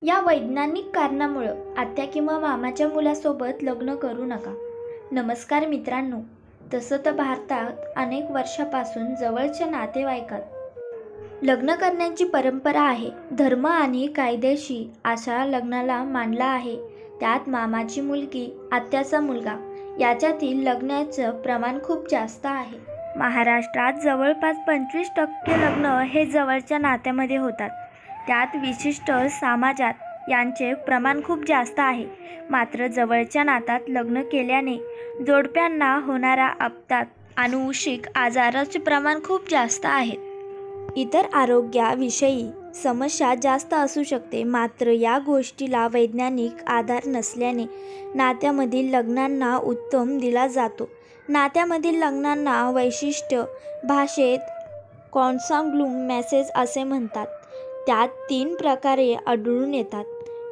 या वैज्ञानिक कारणामुळे आत्या किंवा मामाच्या मुलासोबत लग्न करू नका. नमस्कार मित्रांनो. तसं तर भारतात अनेक वर्षापासून जवळच्या नातेवाईकात लग्न करण्याची परंपरा आहे. धर्म आणि कायदेशी अशा लग्नाला मानला आहे. त्यात मामाची मुलगी, आत्याचा मुलगा याच्यातील लग्नाचं प्रमाण खूप जास्त आहे. महाराष्ट्रात जवळपास 25% लग्न हे जवळच्या नात्यामध्ये होतात. त्यात विशिष्ट समाजात यांचे प्रमाण खूप जास्त आहे. मात्र जवळच्या नात्यात लग्न केल्याने जोडप्यांना होणारा अपघात, अनुवंशिक आजाराचे प्रमाण खूप जास्त आहे. इतर आरोग्याविषयी समस्या जास्त असू शकते. मात्र या गोष्टीला वैज्ञानिक आधार नसल्याने नात्यामधील लग्नांना उत्तम दिला जातो. नात्यामधील लग्नांना वैशिष्ट्य भाषेत कॉन्साग्नुम मॅरेज असे म्हणतात. त्यात 3 प्रकारे आढळून येतात.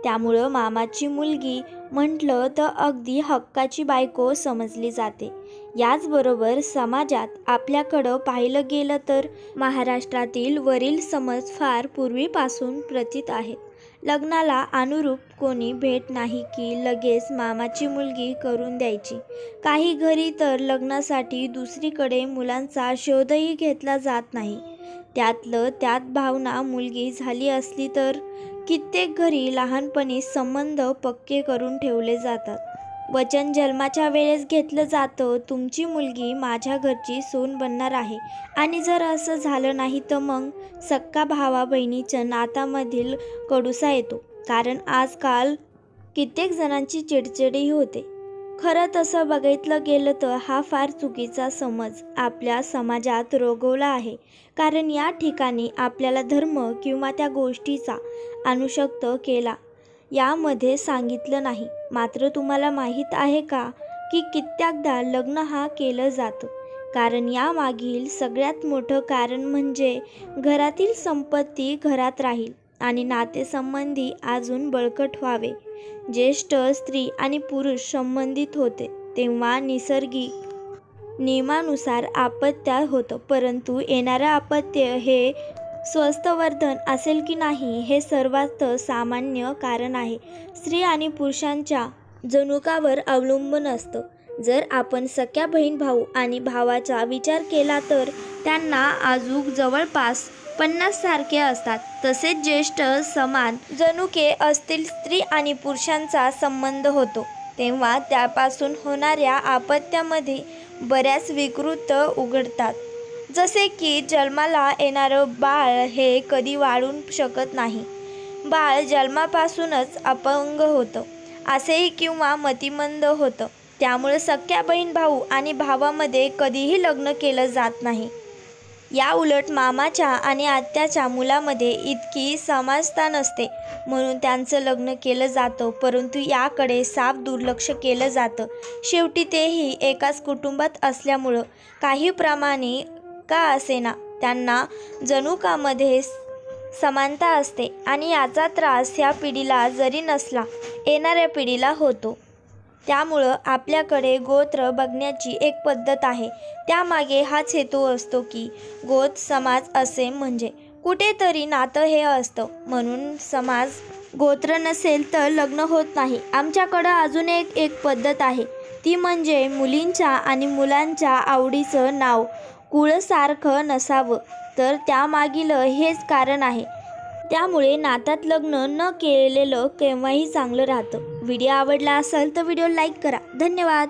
त्यामुळं मामाची मुलगी म्हटलं तर अगदी हक्काची बायको समजली जाते. याचबरोबर समाजात आपल्याकडं पाहिलं गेलं तर महाराष्ट्रातील वरील समज फार पूर्वीपासून प्रतीत आहेत. लग्नाला अनुरूप कोणी भेट नाही की लगेच मामाची मुलगी करून द्यायची. काही घरी तर लग्नासाठी दुसरीकडे मुलांचा शोधही घेतला जात नाही. त्यातलं त्यात भावना मुलगी झाली असली तर कित्येक घरी लहानपणी संबंध पक्के करून ठेवले जातात. वचन जन्माच्या वेळेस घेतलं जातं, तुमची मुलगी माझ्या घरची सून बनणार आहे. आणि जर असं झालं नाही तर मग सक्का भावा बहिणीच्या नात्यामधील कडुसा येतो. कारण आजकाल कित्येक जणांची चिडचिडही होते. खरं तसं बघितलं गेलं तर हा फार चुकीचा समज आपल्या समाजात रोगवला आहे. कारण या ठिकाणी आपल्याला धर्म किंवा त्या गोष्टीचा अनुशक्त केला यामध्ये सांगितलं नाही. मात्र तुम्हाला माहीत आहे का की कित्येकदा लग्न हा केलं जातं कारण यामागील सगळ्यात मोठं कारण म्हणजे घरातील संपत्ती घरात राहील आणि नातेसंबंधी अजून बळकट व्हावे. ज्येष्ठ स्त्री आणि पुरुष संबंधित होते तेव्हा नैसर्गिक नियमानुसार अपत्य होतं. परंतु येणारं अपत्य हे स्वास्थ्यवर्धन असेल की नाही हे सर्वात सामान्य कारण आहे. स्त्री आणि पुरुषांच्या जनुकावर अवलंबून असतं. जर आपण सख्या बहीण भाऊ आणि भावाचा विचार केला तर त्यांना अजून जवळपास 50 सारखे असतात. तसेच ज्येष्ठ समान जनुके असतील स्त्री आणि पुरुषांचा संबंध होतो तेव्हा त्यापासून होणाऱ्या अपत्यामध्ये बऱ्याच विकृत उघडतात. जसे की जन्माला येणारं बाळ हे कधी वाढू शकत नाही. बाळ जन्मापासूनच अपंग होतं असेही किंवा मतिमंद होतं. त्यामुळे सख्या बहीण भाऊ आणि भावामध्ये कधीही लग्न केलं जात नाही. या उलट मामाच्या आणि आत्याच्या मुलामध्ये इतकी समानता नसते म्हणून त्यांचं लग्न केलं जातं. परंतु याकडे साफ दुर्लक्ष केलं जातं. शेवटी तेही एकाच कुटुंबात असल्यामुळं काही प्रमाणे का असेना त्यांना जनुकामध्ये समानता असते आणि याचा त्रास ह्या पिढीला जरी नसला येणाऱ्या पिढीला होतो. त्यामुळं आपल्याकडे गोत्र बघण्याची एक पद्धत आहे. त्यामागे हाच हेतू असतो की गोत्र समाज असे म्हणजे कुठेतरी नातं हे असतं. म्हणून समाज गोत्र नसेल तर लग्न होत नाही. आमच्याकडं अजून एक पद्धत आहे. ती म्हणजे मुलींच्या आणि मुलांच्या आवडीचं नाव कुळसारखं नसावं. तर त्यामागील हेच कारण आहे. त्यामुळे नात्यात लग्न न केलेलं केव्हाही चांगलं राहतं. व्हिडिओ आवडला असेल तर व्हिडिओ लाईक करा. धन्यवाद.